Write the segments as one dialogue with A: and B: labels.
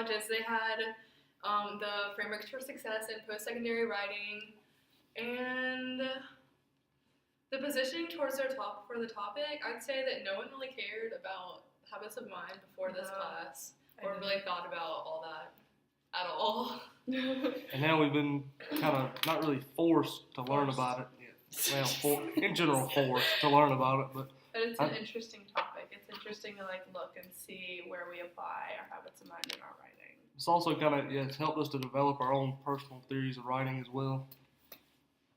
A: much as they had the frameworks for success in post-secondary writing, and the positioning towards the topic. I'd say that no one really cared about habits of mind before this class, or really thought about all that at all.
B: And now we've been kind of not really forced to learn about it. Yeah. Well, in general, forced to learn about it, but
C: it's an interesting topic. It's interesting to look and see where we apply our habits of mind in our writing.
B: It's also kind of it's helped us to develop our own personal theories of writing as well.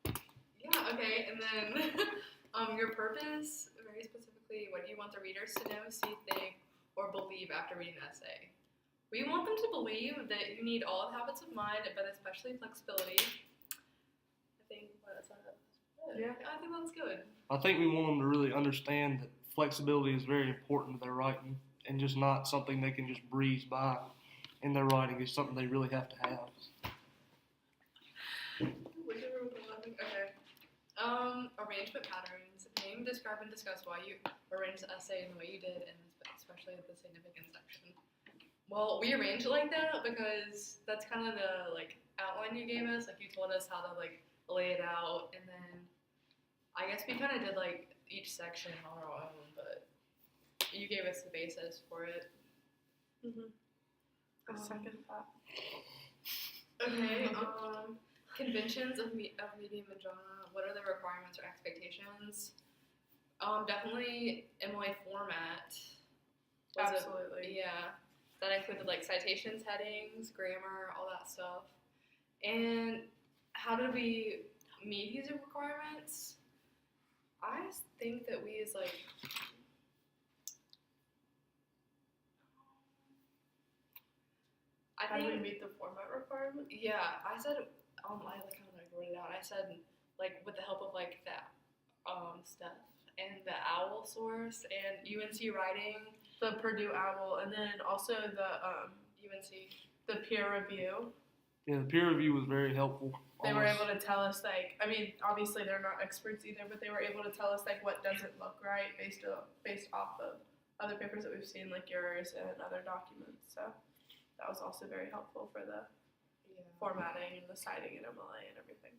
A: Yeah. Okay. And then your purpose, very specifically, what do you want the readers to know, see, think, or believe after reading the essay? We want them to believe that you need all habits of mind, but especially flexibility. I think that's good. Yeah, I think that's good.
B: I think we want them to really understand that flexibility is very important to their writing, and just not something they can just breeze by in their writing. It's something they really have to have.
A: Okay. Arrangement patterns. Name, describe, and discuss why you arranged the essay in the way you did, and especially the significance section. Well, we arranged it like that because that's kind of the outline you gave us. You told us how to lay it out, and then I guess we kind of did each section on our own, but you gave us the basis for it.
C: Second thought.
A: Okay. Conventions of medium and genre. What are the requirements or expectations? Definitely MLA format.
C: Absolutely.
A: Yeah. That included citations, headings, grammar, all that stuff. And how did we meet these requirements? I think that we use
C: How do we meet the format requirement?
A: Yeah, I said I kind of wrote it out. I said with the help of that stuff and the OWL source and UNC writing.
C: The Purdue OWL, and then also the
A: UNC.
C: The peer review.
B: Yeah, the peer review was very helpful.
C: They were able to tell us obviously they're not experts either, but they were able to tell us what doesn't look right based off of other papers that we've seen yours and other documents. So that was also very helpful for the formatting and the citing and MLA and everything.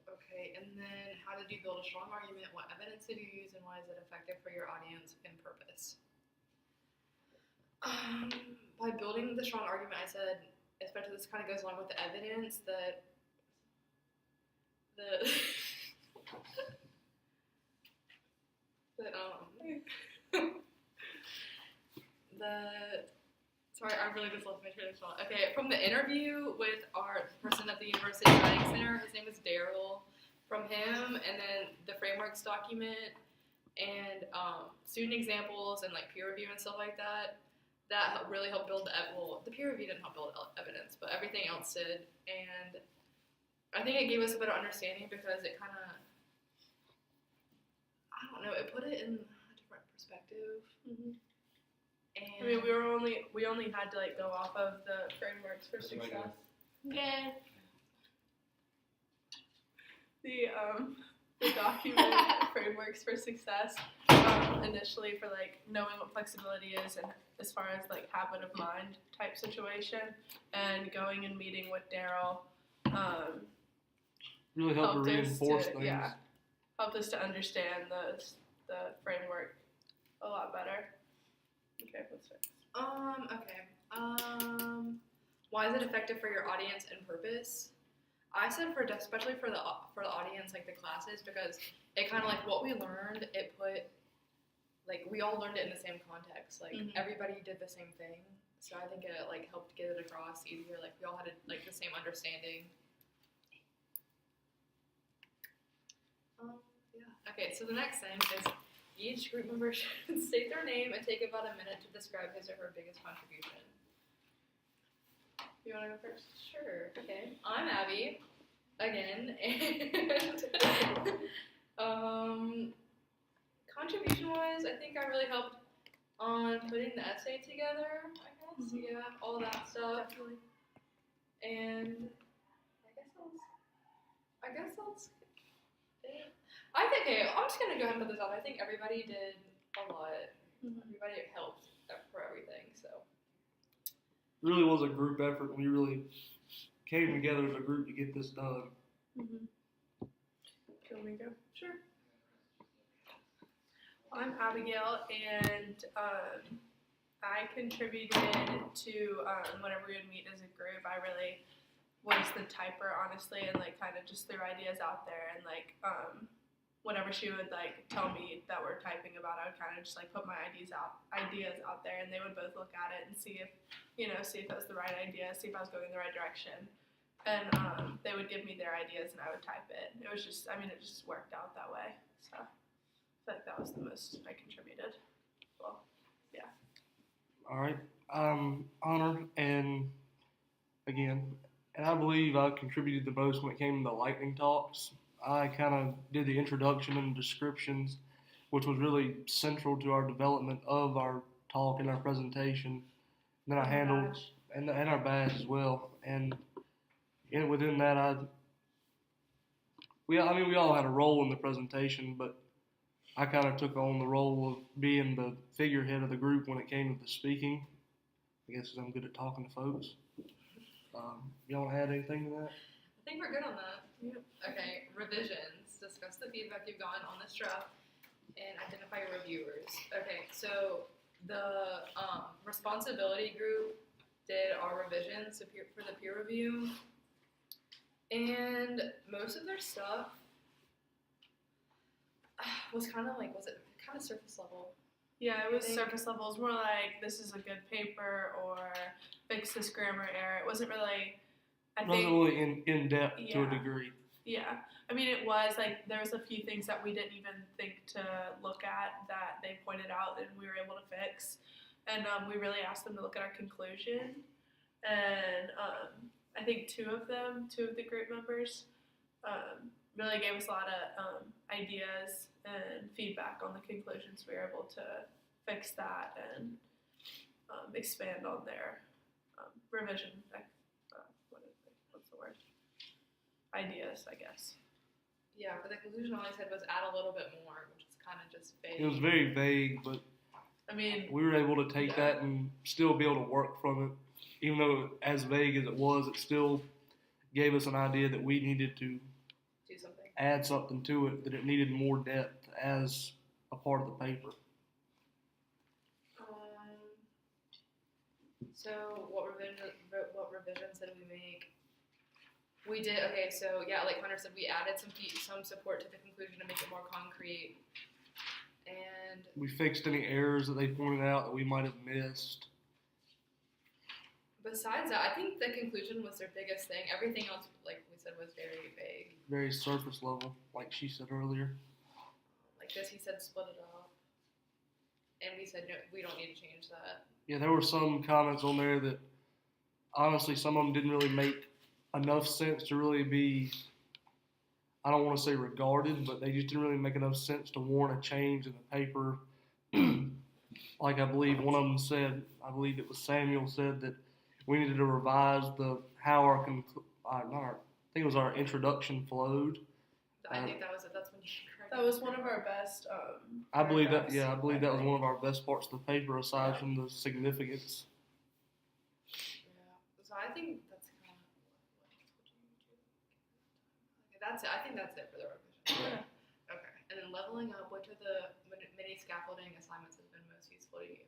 A: Okay, and then how did you build a strong argument? What evidence did you use, and why is it effective for your audience and purpose? By building the strong argument, I said, especially this kind of goes along with the evidence that sorry, I really just lost my train of thought. Okay, from the interview with our person at the University Writing Center, his name is Daryl. From him, and then the frameworks document, and student examples, and peer review and stuff like that. That really helped build the peer review didn't help build evidence, but everything else did. And I think it gave us a better understanding because it kind of, I don't know, it put it in a different perspective.
C: Mm-hmm.
A: And
C: I mean, we only had to go off of the frameworks for success.
A: Yeah.
C: The document frameworks for success initially for knowing what flexibility is and as far as habit of mind type situation, and going and meeting with Daryl
B: really helped to reinforce things.
C: Yeah, helped us to understand the framework a lot better. Okay, what's next?
A: Why is it effective for your audience and purpose? I said especially for the audience, the classes, because it kind of what we learned, it put, we all learned it in the same context. Everybody did the same thing. So I think it, helped get it across easier. We all had, the same understanding. Yeah. Okay, so the next thing is each group member should state their name and take about a minute to describe his or her biggest contribution. You want to go first? Sure. Okay. I'm Abby, again, and contribution-wise, I think I really helped on putting the essay together. I guess, yeah, all that stuff.
C: Definitely.
A: And I guess that's it. I think. Okay, I'm just gonna go ahead and put this out. I think everybody did a lot. Everybody helped for everything. So.
B: really was a group effort. We really came together as a group to get this done.
C: Mm-hmm. Can we go? Sure. I'm Abigail, and I contributed to whenever we would meet as a group. I really was the typer, honestly, and like kind of just threw ideas out there. And like whenever she would like tell me that we're typing about, I would kind of just like put my ideas out there, and they would both look at it and see if it was the right idea, see if I was going in the right direction. And they would give me their ideas, and I would type it. It was just, it just worked out that way. So I feel like that was the most I contributed. Well, yeah.
B: All right. Honor, and again, and I believe I contributed the most when it came to the lightning talks. I kind of did the introduction and descriptions, which was really central to our development of our talk and our presentation. Then I handled, and our badge as well. And within that, we all had a role in the presentation, but I kind of took on the role of being the figurehead of the group when it came to the speaking. I guess 'cause I'm good at talking to folks. You want to add anything to that?
A: I think we're good on that.
C: Yep.
A: Okay, revisions. Discuss the feedback you've gotten on this draft and identify your reviewers. Okay, so the responsibility group did our revisions for the peer review, and most of their stuff was kind of like, was it kind of surface level?
C: Yeah, it was
A: I think-
C: surface level. It was more like, this is a good paper, or fix this grammar error. It wasn't really,
B: It wasn't really in depth to a
C: Yeah.
B: degree.
C: Yeah, it was like there was a few things that we didn't even think to look at that they pointed out and we were able to fix, and we really asked them to look at our conclusion, and I think two of the group members really gave us a lot of ideas and feedback on the conclusions. We were able to fix that and expand on their revision. What's the word? Ideas, I guess.
A: Yeah, but the conclusion all I said was add a little bit more, which is kind of just vague.
B: It was very vague, but we were able to take that and still be able to work from it. Even though as vague as it was, it still gave us an idea that we needed to
A: do something.
B: add something to it, that it needed more depth as a part of the paper.
A: So what revisions did we make? We did, okay, so yeah, like Hunter said, we added some support to the conclusion to make it more concrete. And
B: We fixed any errors that they pointed out that we might have missed.
A: besides that, I think the conclusion was their biggest thing. Everything else, like we said, was very vague.
B: Very surface level, like she said earlier.
A: Like this, he said split it up. And we said, no, we don't need to change that.
B: Yeah, there were some comments on there that, honestly, some of them didn't really make enough sense to really be, I don't want to say regarded, but they just didn't really make enough sense to warrant a change in the paper. Like I believe one of them said, I believe it was Samuel said that we needed to revise how our I think it was our introduction flowed.
A: I think that was it. That's when you corrected
C: That was
A: it.
C: one of our best.
B: I believe that,
C: paragraphs,
B: yeah, I believe that was
C: think.
B: one of our best parts of the paper aside from the significance.
A: Yeah. So I think that's kind of okay, that's it. I think that's it for the revision. Okay. And then leveling up, which of the mini scaffolding assignments has been most useful to you?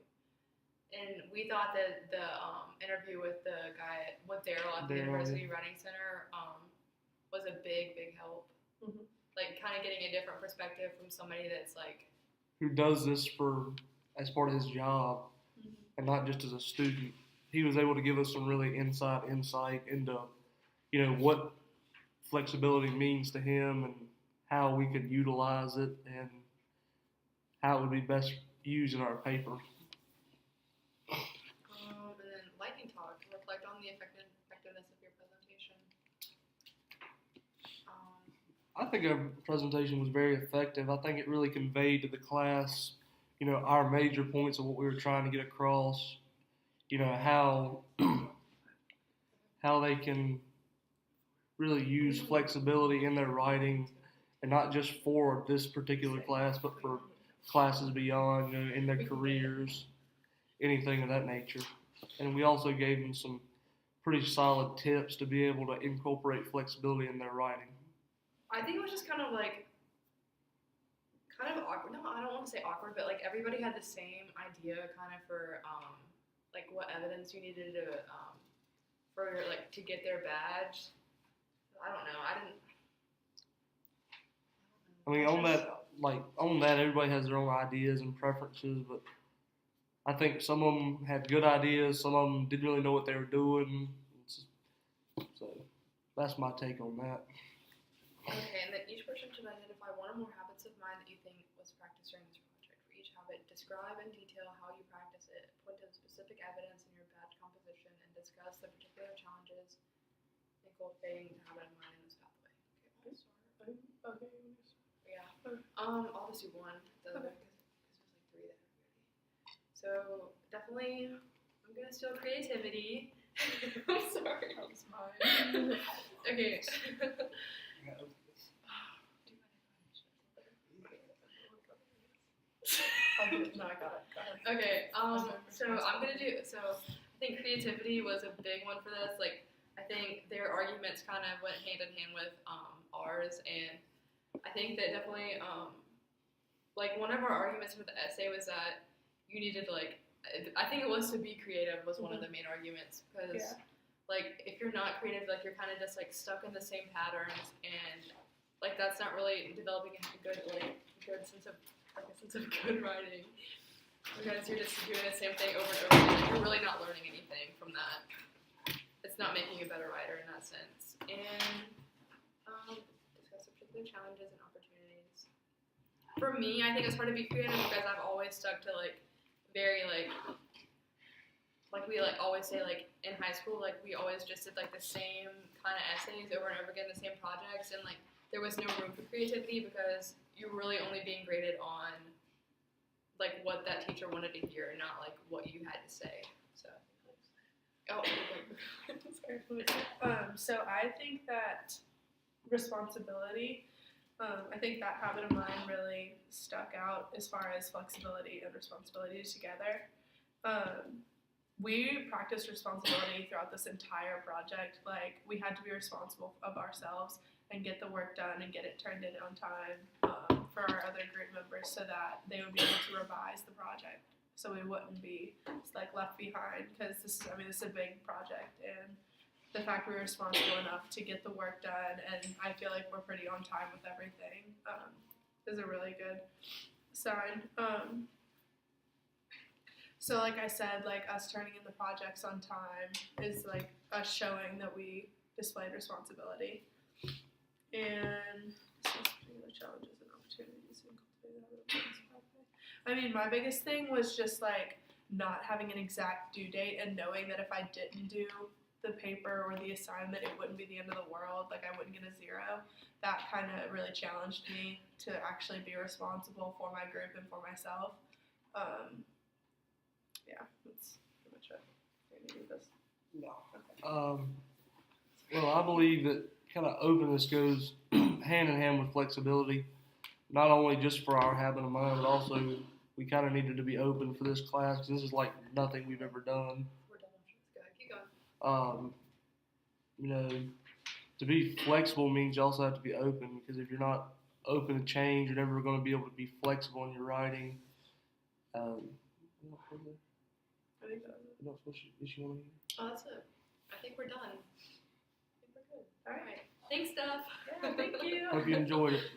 A: And we thought that the interview with the guy with Daryl at the
B: Daryl,
A: University Writing Center was a big help.
C: Mhm.
A: Like kind of getting a different perspective from somebody that's like,
B: Who does this as part of his job
C: Mhm.
B: and not just as a student. He was able to give us some really insight into, what flexibility means to him and how we could utilize it and how it would be best used in our paper.
A: and then lightning talk, reflect on the effectiveness of your presentation.
B: I think our presentation was very effective. I think it really conveyed to the class, our major points of what we were trying to get across, how they can really use flexibility in their writing, and not just for this particular class, but for classes beyond, in their careers, anything of that nature. and we also gave them some pretty solid tips to be able to incorporate flexibility in their writing.
A: I think it was just kind of awkward. No, I don't want to say awkward, but like everybody had the same idea kind of for like what evidence you needed to for like to get their badge. I don't know.
B: I mean, on that, everybody has their own ideas and preferences, but I think some of them had good ideas, some of them didn't really know what they were doing. So that's my take on that.
A: Okay, and then each person should identify one or more habits of mind that you think was practiced during this project. For each habit, describe in detail how you practice it, point to the specific evidence in your badge composition, and discuss the particular challenges in cultivating the habit of mind in this pathway. Okay, I'll start.
C: Okay.
A: Yeah. I'll just do one, because there's like three that are ready. So definitely, I'm gonna steal creativity. I'm sorry.
C: That was mine.
A: Okay.
C: No, I got it. Go ahead.
A: Okay. So I'm gonna do. So I think creativity was a big one for this. Like, I think their arguments kind of went hand in hand with ours, and I think that definitely like one of our arguments with the essay was that you needed I think it was to be creative was one of the main arguments, because like if you're not creative, like you're kind of just like stuck in the same patterns, and like that's not really developing a good sense of good writing, because you're just doing the same thing over and over again. Like, you're really not learning anything from that. It's not making you a better writer in that sense. And discuss the particular challenges and opportunities. For me, I think it's hard to be creative because I've always stuck to very we always say in high school, we always just did the same kind of essays over and over again, the same projects, and there was no room for creativity because you were really only being graded on what that teacher wanted to hear, not what you had to say. So
C: so I think that responsibility, I think that habit of mine really stuck out as far as flexibility and responsibility together. We practiced responsibility throughout this entire project. We had to be responsible of ourselves and get the work done and get it turned in on time for our other group members so that they would be able to revise the project, so we wouldn't be left behind, because this is a big project, and the fact we were responsible enough to get the work done, and I feel like we're pretty on time with everything, is a really good sign. So like I said, us turning in the projects on time is us showing that we displayed responsibility. And the challenges and opportunities in cultivating that pathway. My biggest thing was just not having an exact due date and knowing that if I didn't do the paper or the assignment, it wouldn't be the end of the world. I wouldn't get a 0. That kind of really challenged me to actually be responsible for my group and for myself. Yeah, that's pretty much it. Can you do this?
B: No.
C: Okay.
B: Well, I believe that kind of openness goes hand in hand with flexibility, not only just for our habit of mind, but also we kind of needed to be open for this class, because this is nothing we've ever done.
A: We're done. Keep going.
B: To be flexible means you also have to be open, because if you're not open to change, you're never going to be able to be flexible in your writing.
C: I think that was it.
A: Oh, that's it. I think we're done. I think we're good.
C: All right.
A: Thanks, Steph.
C: Yeah, thank you.
B: Hope you enjoyed it.